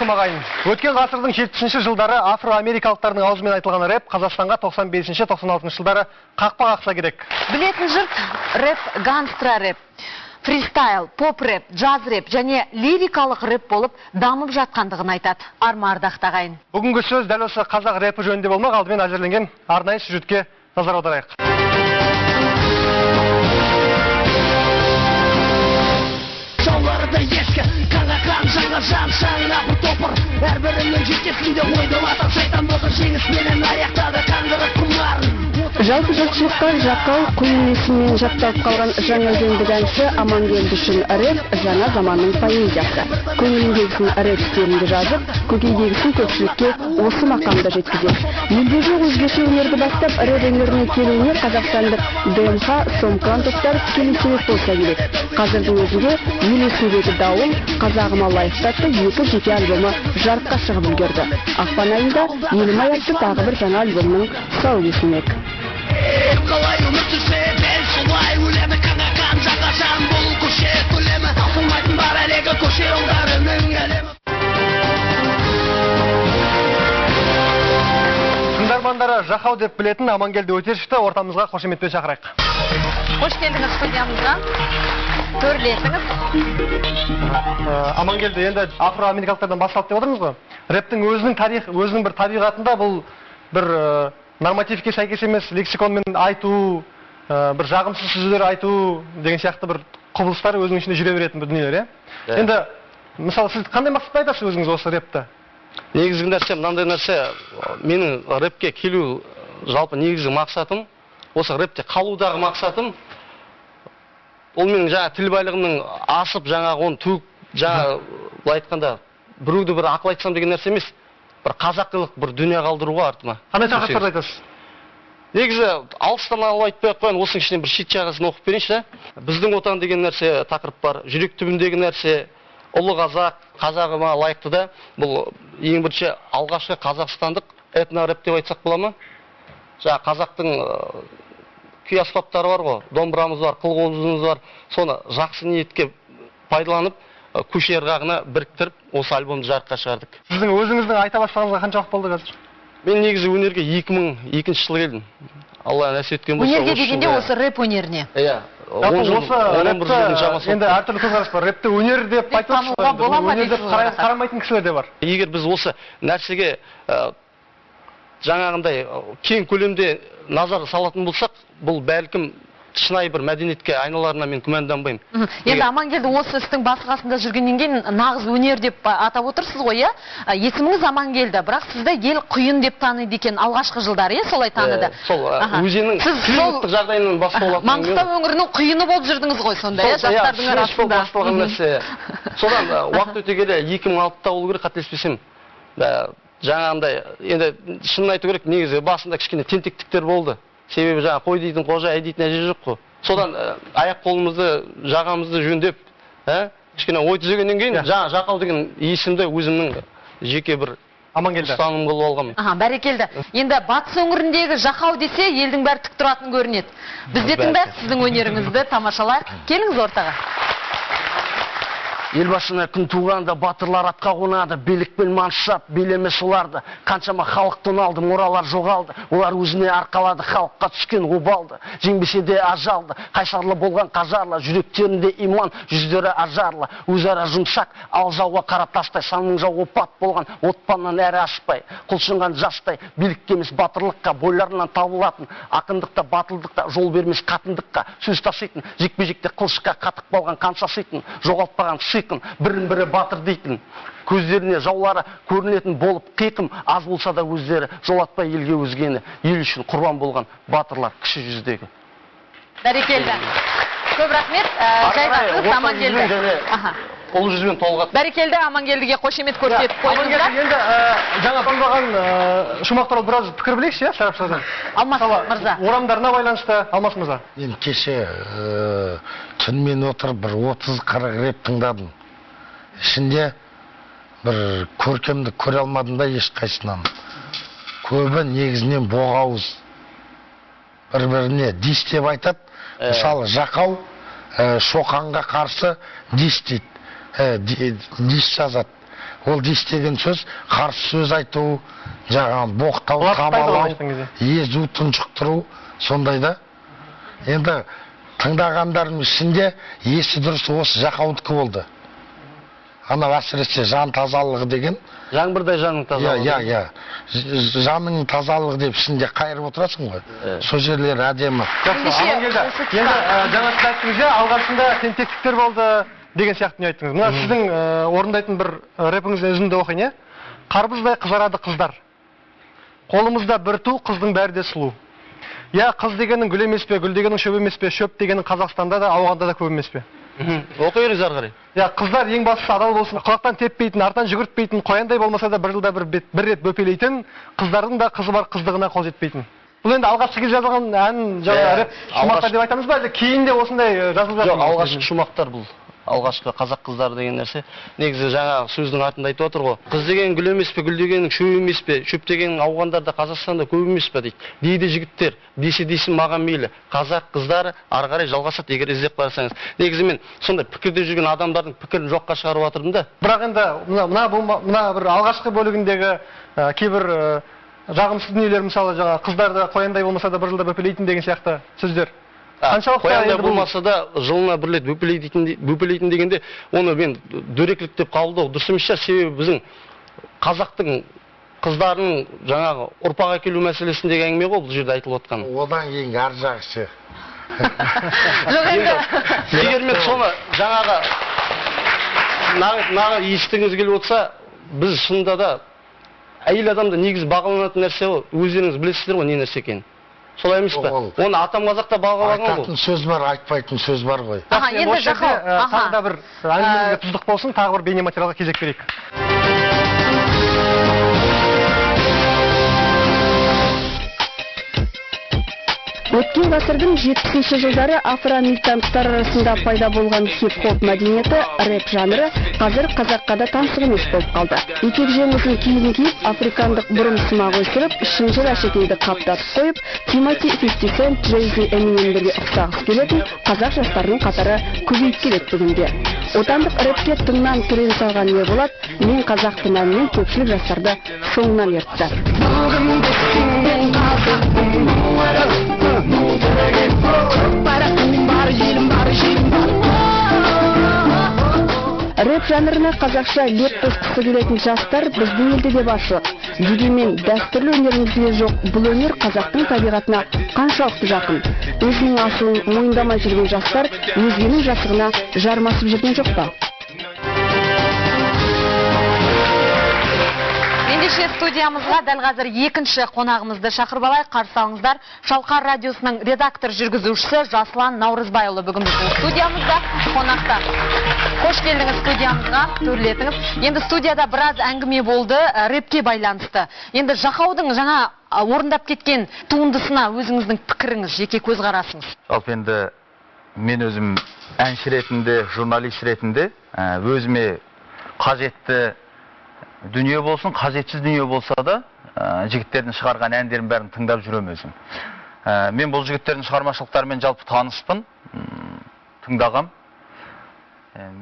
Ассалаумағалейкум ағайын. Өткен ғасырдың 70-ші жылдары афро-америкалықтардың аузымен айтылған рэп Қазақстанға 95-96 жылдары қақпақ ақса керек. Білетін жұрт рэп, гангстра рэп, фристайл, поп рэп, джаз рэп және лирикалық рэп болып дамып жатқандығын айтады. Арма ардақты ағайын. Бүгінгі сөз дәл осы қазақ рэпі жөнінде болмақ, алдымен әзірленген арнайы сюжетке назар аударайық. Жаңа жан шаңына бір топыр әрбірінің жетесінде ойдалатып шайтан болса жеңісменен аяқтады қаңғырып құмарын. Жалпы жұртшылыққа жақау құйын есіммен жатталып қалған жаңа жөндік әнші Амангелді үшін рэп жаңа заманның поэзиясы. Көңіліндегісін рэп стилінде жазып, көкейдегісін көпшілікке осы мақамда жеткізеді. Елде жоқ өзгеше өнерді бастап рэп өнеріне келуіне қазақстандық ДМХ Сомкан топтары тікелей себеп болса керек. Қазірдің өзінде ел есіндегі дауыл Қазағыма лайықты атты 2 жеке альбомы жарыққа шығып үлгерді. Ақпан айында Елім атты тағы бір жаңа альбомның тұсауы кесілмек. Қалай өмір сүрсе дәл солай өлемі қаңаған жаңа жан бұл көше көлемі таусылмайтын бар әлегі көше ұлдарының әлемі. Тыңдармандары жақау деп білетін Амангелді Өтешевті ортамызға қошеметпен шақырайық. Қош келдіңіз студиямызға. Төрлесіңіз. Амангелді, енді афро-америкалықтардан басталды деп отырмыз ғой. Рэптің өзінің бір табиғатында бұл бір нормативке сәйкес емес лексиконмен айту, бір жағымсыз сөздер айту деген сияқты бір құбылыстар өзінің ішінде жүре беретін бір дүниелер, иә? Енді, мысалы, сіз қандай мақсатта айтасыз өзіңіз осы рэпті? Негізгі нәрсе, мынандай нәрсе, менің рэпке келу жалпы негізгі мақсатым, осы рэпте қалудағы мақсатым, ол менің жаңа тіл байлығымның асып, жаңағы оны төгіп, жаңа айтқанда, біреуді бір ақыл айтсам деген нәрсе емес. Бір қазақылық бір дүние қалдыруға артыма. Қандай тақырыптарды айтасыз? Негізі алыстан алып айтпай ақ қояйын, осының ішінен бір шет жағасын оқып берейінші. Біздің отан деген нәрсе тақырып бар, жүрек түбіндегі нәрсе, ұлы қазақ, қазағыма лайықты да, бұл ең бірінші алғашқы қазақстандық этно-рэп деп айтсақ бола ма? Жаңа қазақтың күй аспаптары бар ғой, домбырамыз бар, қыл-қобызымыз бар, соны жақсы ниетке пайдаланып, көше ырғағына біріктіріп, осы альбомды жарыққа шығардық. Сіздің өзіңіздің айта бастағаныңызға қанша уақыт болды қазір? Мен негізі өнерге 2002 жылы келдім. Алла нәсіп еткен болса. Өнерге дегенде осы рэп өнеріне. Иә. Енді әртүрлі көзқарас бар. Рэпті өнер деп айтып отырсыз, өнер деп қарамайтын кісілер де бар. Егер біз осы нәрсеге жаңағындай кең көлемде назар салатын болсақ, бұл бәлкім шынайы бір мәдениетке айналарына мен күмәнданбаймын. Енді Амангелді осы істің басы-қасында жүргеннен кейін нағыз өнер деп атап отырсыз ғой, иә? Есіміңіз Амангелді, бірақ сізді ел құйын деп таниды екен алғашқы жылдары, иә, солай таныды. Сол өзеннің климаттық жағдайынан басталған. Маңғыстау өңірінің құйыны болып жүрдіңіз ғой сонда, иә, жастардың арасында. Басталған нәрсе. Содан уақыт өте келе 2006-та болу керек, қателеспесем. Жаңағындай, енді шынын айту керек, негізі басында кішкене тентектіктер болды. Себебі жаңа қой дейтін қожа, әй дейтін әже жоқ қой. Содан аяқ қолымызды, жағамызды жөндеп, кішкене ой түзегеннен кейін жаңа жақау деген есімді өзімнің жеке бір ұстаным қылып алғанмын. Бәрекелді. Енді батыс өңіріндегі жақау десе, елдің бәрі тік тұратын көрінеді. Біз де тыңдайық сіздің өнеріңізді тамашалайық. Келіңіз ортаға. Елбасына күн туғанда батырлар атқа қонады, билікпен маншап, билеме соларды. Қаншама халық тоналды, мұралар жоғалды. Олар өзіне арқалады, халыққа түскен обалды. Жеңбесе де ажалды, қайсарлы болған қажарлы, жүректерінде иман, жүздері ажарлы. Өзара жұмсақ, ал жауға қарап тастай, санның жау опат болған, отпаннан әрі ашпай. Құлшынған жастай, билікке емес батырлыққа, бойларынан табылатын, ақындықта, батылдықта, жол бермес қатындыққа, сөз таситын, жекпе-жекте қылышқа қатық болған қанша сыйтын, жоғалтпаған бірін-бірі батыр дейтін, көздеріне жаулары көрінетін болып қиқым, аз болса да өздері жолатпай елге өзгені, ел үшін құрбан болған батырлар кіші жүздегі. Бәрекелді. Көп рахмет. Жайғасыз Амангелді. Ұлы жүзбен толғат. Бәрекелді, Амангелдіге қошемет көрсетіп қойыңыздар. Енді жаңа таңдаған шумақ туралы біраз пікір білейікші, иә, сарапшылардан? Алмас мырза. Орамдарына байланысты, Алмас мырза. Мен кеше түнмен отырып бір 30-40 рэп тыңдадым. Ішінде бір көркемді көре алмадым да ешқайсынан. Көбі негізінен боғауыз. Бір-біріне дис деп айтады. Мысалы, жақау Шоқанға қарсы дис дейді. Дис жазады. ол дес деген сөз қарсы сөз айту, жаңағы боқтау, қамалау, езу тұншықтыру, сондайда. Енді тыңдағандарым ішінде есі дұрыс осы Жақаудікі болды. Анау әсіресе жан тазалығы деген. Жаңбырдай жанның тазалығы. Иә. Жанның тазалығы деп ішінде қайырып отырасың ғой. Сол жерлер әдемі. Амангелді, енді жаңа сіз айттыңыз, алғашында тентектіктер болды деген сияқты не айттыңыз. Мына сіздің орындайтын бір рэпіңіздің үзінді оқиын, Қарбыздай қызарады қыздар. Қолымызда бір ту, қыздың бәрі де сұлу. Я, қыз дегенің гүл емес пе, гүл дегенің шөп емес пе, шөп дегенің Қазақстанда да, ауғанда да көп емес пе? Оқи беріңіз ары қарай. Я, қыздар ең бастысы адал болсын, құлақтан теппейтін, артан жүгіртпейтін, қояндай болмаса да бір жылда бір рет бөпелейтін, қыздардың да қызы бар қыздығына қол жетпейтін. Бұл енді алғашқы кез жазылған ән, жаңа рэп шумақтар деп айтамыз ба, әлде кейін де осындай жазылып жатыр? Жоқ, алғашқы шумақтар бұл. Алғашқы қазақ қыздары деген нәрсе. Негізі жаңағы сөздің артында айтып отыр ғой. Қыз деген гүл емес пе, гүл дегенің шөп емес пе, шөп дегенің ауғандарда Қазақстанда көп емес пе дейді. Дейді жігіттер, десе маған мейлі. Қазақ қыздары ары қарай жалғасады, егер іздеп қарасаңыз. Негізі мен сондай пікірде жүрген адамдардың пікірін жоққа шығарып жатырмын да. Бірақ енді мына бір алғашқы бөлігіндегі кейбір жағымсыз дүниелер, мысалы жаңа қыздарды қояндай болмаса да бір жылда бөпелейтін деген сияқты сөздер. Қояндай болмаса да жылына бір рет бөпелейтін дегенде, оны мен дөрекілік деп қабылдау дұрыс емес шығар. Себебі біздің қазақтың қыздарының жаңағы ұрпақ әкелу мәселесіндегі әңгіме ғой бұл жерде айтылып отқан. Одан кейін ар жағы ше. Егер мен соны жаңағы естігіңіз келіп отырса, біз шынында да әйел адамда негізі бағаланатын нәрсе ғой. Өздеріңіз білесіздер ғой не нәрсе екенін. Солай емес пе? Оны атам қазақта бағалаған ғой. Айтатын сөз бар, айтпайтын сөз бар ғой. Енді Жақау, тағы да бір әңгімеге тұздық болсын, тағы бір бейнематериалға кезек берейік. Өткен ғасырдың 70-ші жылдары афроамерикандықтар арасында пайда болған хип-хоп мәдениеті, рэп жанры қазір қазаққа да таңсық емес болып қалды. Етек-жеңізін киімін киіп, африкандық бұрым сымақ өсіріп, шынжыр әшекейді қаптатып қойып, Тимати, 50 Cent, Jay-Z, Eminem бірге ұқсағысы келетін қазақ жастарының қатары көбейіп келеді бүгінде. Отандық рэпке тыңнан түрен салған не болады, мен қазақпын әнінен көпшілік жастарды соңынан ертті. Рэп жанрына қазақша леп қосқысы келетін жастар біздің елде де баршылық. Дегенмен дәстүрлі өнерімізде жоқ, бұл өнер қазақтың табиғатына қаншалықты жақын. Өзінің асылын мойындамай жүрген жастар өзгенің жасығына жармасып жүрген жоқ па? Ендеше студиямызға дәл қазір екінші қонағымызды шақырып алайық. Қарсы алыңыздар. Шалқар радиосының редактор жүргізушісі Жасұлан Наурызбайұлы бүгін біздің студиямызда қонақта. Қош келдіңіз студиямызға, төрлетіңіз. Енді студияда біраз әңгіме болды рэпке байланысты. Енді Жақаудың жаңа орындап кеткен туындысына өзіңіздің пікіріңіз, жеке көзқарасыңыз. Жалпы енді мен өзім әнші ретінде, журналист ретінде өзіме қажетті дүние болсын, қажетсіз дүние болса да, жігіттердің шығарған әндерін бәрін тыңдап жүрем өзім. Мен бұл жігіттердің шығармашылықтарымен жалпы таныспын, тыңдағам.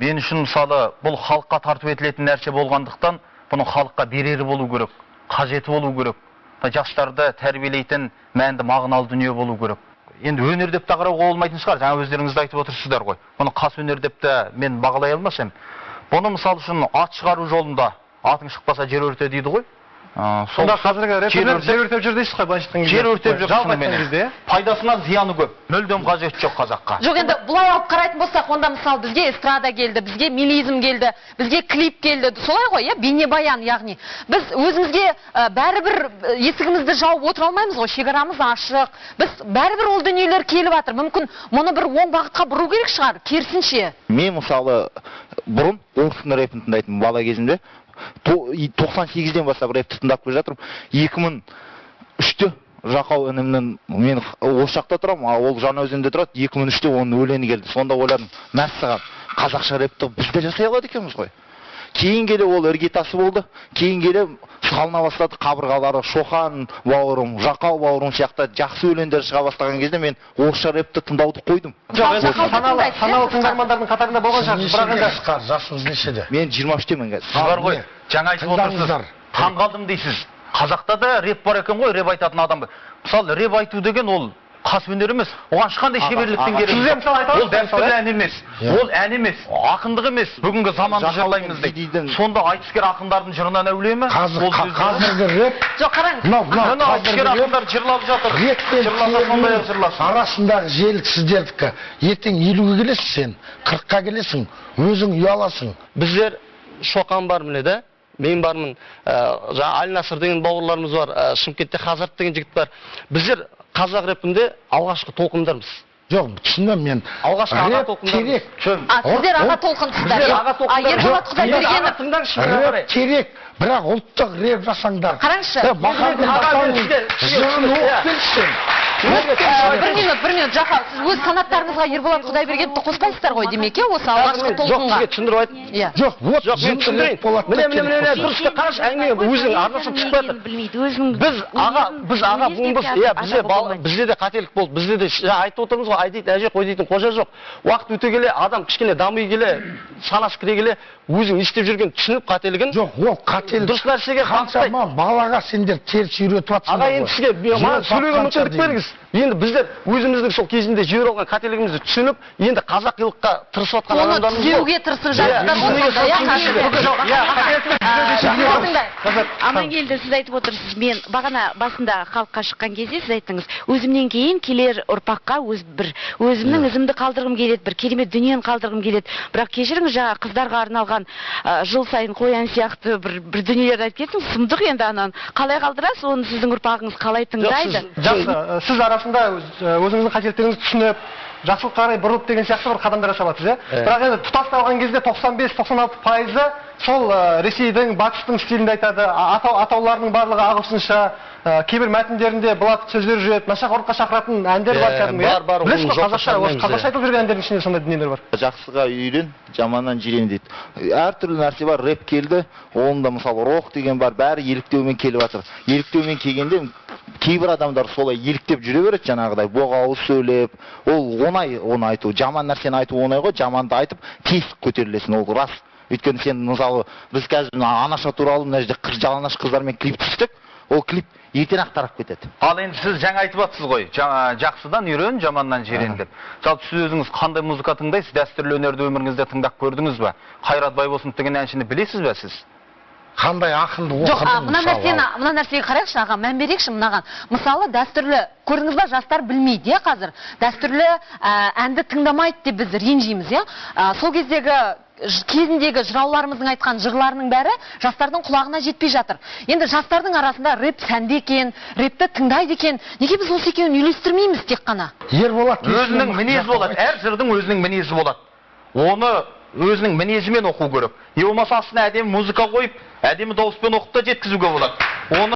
Мен үшін мысалы бұл халыққа тартып етілетін нәрсе болғандықтан, бұның халыққа берері болу керек, қажеті болу керек. Жастарды тәрбиелейтін мәнді мағыналы дүние болу керек. Енді өнер деп те қарауға болмайтын шығар, жаңа өздеріңізді айтып отырсыздар ғой. Бұны қас өнер деп те мен бағалай алмасам. Бұны мысалы үшін ат шығару жолында атың шықпаса жер өрте дейді ғой. Сонда қазіргі рэперлер жер өртеп жүр дейсіз ғой, былайша айтқан кезде. Жер өртеп жүр шынымен. Пайдасынан зияны көп. Мүлдем қажеті жоқ қазаққа. Жоқ, енді бұлай алып қарайтын болсақ, онда мысалы бізге эстрада келді, бізге мелизм келді, бізге клип келді. Солай ғой, бейнебаян, яғни. Біз өзімізге бәрібір есігімізді жауып отыра алмаймыз ғой, шекарамыз ашық. Біз бәрібір ол дүниелер келіп жатыр. Мүмкін мұны бір оң бағытқа бұру керек шығар, керісінше. Мен мысалы бұрын орыстың рэпін тыңдайтын бала кезімде 98-ден бастап рэпті тыңдап келе жатырмын. 2003-те Жақау інімнің, мен осы жақта тұрамын, ол Жаңаөзенде тұрады. 2003-те оның өлеңі келді. Сонда ойладым, мәссаған, қазақша рэпті біз де жасай алады екенбіз ғой. кейін келе ол іргетасы болды. Кейін келе салына бастады, қабырғалары Шоқан бауырым, Жақау бауырым сияқты жақсы өлеңдер шыға бастаған кезде мен орысша рэпті тыңдауды қойдым. Саналы тыңдармандардың қатарында болған шығарсыз, бірақ енді жасыңыз нешеде? Мен 23-темін қазір. Сіз бар ғой, жаңа айтып отырсыз, таң қалдым дейсіз. Қазақта да рэп бар екен ғой, рэп айтатын адам. Мысалы, рэп айту деген ол қас өнер емес. Оған ешқандай шеберліктің керегі жоқ. Ол дәстүрлі ән емес. Ол ән емес, ақындық емес. Бүгінгі заманды жырлаймыз дейді. Сонда айтыскер ақындардың жырынан әулие ме? Қазіргі рэп. Жоқ, қараңыз. Мына айтыскер ақындар жырлап жатыр. Жырласа сондай ақ жырласын. Арасындағы желік сіздердікі. Ертең 50-ге келесің сен, 40-қа келесің, өзің ұяласың. Біздер Шоқан бар міне да. Мен бармын, Аль-Насыр деген бауырларымыз бар, Шымкентте Хазарт деген жігіт бар. Біздер қазақ рэпінде алғашқы толқындармыз. Жоқ, түсінем мен. Алғашқы аға толқындармыз. Сіздер аға толқынсыздар. Ерболат Құдайбергенов. Рэп керек, бірақ ұлттық рэп жасаңдар. Қараңызшы. Бір минут, Жақау, сіз өз санаттарыңызға Ерболат Құдайбергеновті қоспайсыздар ғой демек, осы алғашқы толқынға. Жоқ, түсіндіріп айтын. Жоқ, вот мен түсіндірейін. Міне, дұрысты қараш, әңгіме өзің арнасып түсіп жатыр. Біз аға буынбыз, бізде де қателік болды. Бізде де айтып отырмыз ғой, айдайтын әже қой дейтін қожа жоқ. Уақыт өте келе, адам кішкене дамый келе, санасы кіре келе, өзің істеп жүрген түсініп қателігін. Жоқ, ол қателік. Дұрыс нәрсеге қаншама балаға сендер теріс үйретіп жатсыңдар. Аға енді сізге сөйлеуге мүмкіндік беріңіз. Енді біздер өзіміздің сол кезінде жіберіп алған қателігімізді түсініп, енді қазақилыққа тырысып жатқан адамдармыз. Оны түзеуге тырысып жатсыздар. Амангелді, сіз айтып отырсыз, мен бағана басында халыққа шыққан кезде сіз айттыңыз, өзімнен кейін келер ұрпаққа өзімнің ізімді қалдырғым келеді, бір керемет дүниені қалдырғым келеді. Бірақ кешіріңіз, жаңа қыздарға арналған жыл сайын қоян сияқты бір дүниелерді айтып кеттіңіз, сұмдық енді ананы. Қалай қалдырасыз, оны сіздің ұрпағыңыз қалай тыңдайды? Жақсы, сіз арасында өзіңіздің қателіктеріңізді түсініп, жақсылыққа қарай бұрылып деген сияқты бір қадамдар жасап жатсыз, бірақ енді тұтасталған кезде 95-96% сол Ресейдің, батыстың стилінде айтады, атауларының барлығы ағылшынша, кейбір мәтіндерінде былапыт сөздер жүреді, нашақорлыққа шақыратын әндер бар кәдімгі. Білесіз ғой, қазақша айтылып жүрген әндердің ішінде сондай дүниелер бар. Жақсыға үйрен, жаманнан жирен дейді. Әртүрлі нәрсе бар, рэп келді, онда мысалы рок деген бар, бәрі еліктеумен келіп жатыр. Еліктеумен келгенде кейбір адамдар солай еліктеп жүре береді, жаңағыдай боғауыз сөйлеп, ол оңай оны айту, жаман нәрсені айту оңай ғой, жаманды айтып тесік көтерілесің, ол рас. Өйткені сен мысалы біз қазір анаша туралы мына жерде жалаңаш қыздармен клип түстік, ол клип ертең-ақ тарап кетеді. Ал енді сіз жаңа айтып жатсыз ғой, жақсыдан үйрен, жаманнан жирен деп. Жалпы сіз өзіңіз қандай музыка тыңдайсыз, дәстүрлі өнерді өміріңізде тыңдап көрдіңіз бе? Қайрат Байбосын деген әншіні білесіз бе сіз? Қандай ақынды оқыдың? Мына нәрсеге қарайықшы аға, мән берейікші мынаған. Мысалы дәстүрлі, көрдіңіз ба, жастар білмейді қазір. Дәстүрлі әнді тыңдамайды деп біз ренжиміз. Сол кезіндегі жырауларымыздың айтқан жырларының бәрі жастардың құлағына жетпей жатыр. Енді жастардың арасында рэп сәнді екен, рэпті тыңдайды екен. Неге біз осы екеуін үйлестірмейміз тек қана? Өзінің мінезі болады, әр жырдың өзінің мінезі болады. Оны өзінің мінезімен оқу керек. Болмаса астына әдемі музыка қойып, әдемі дауыспен оқып та жеткізуге болады.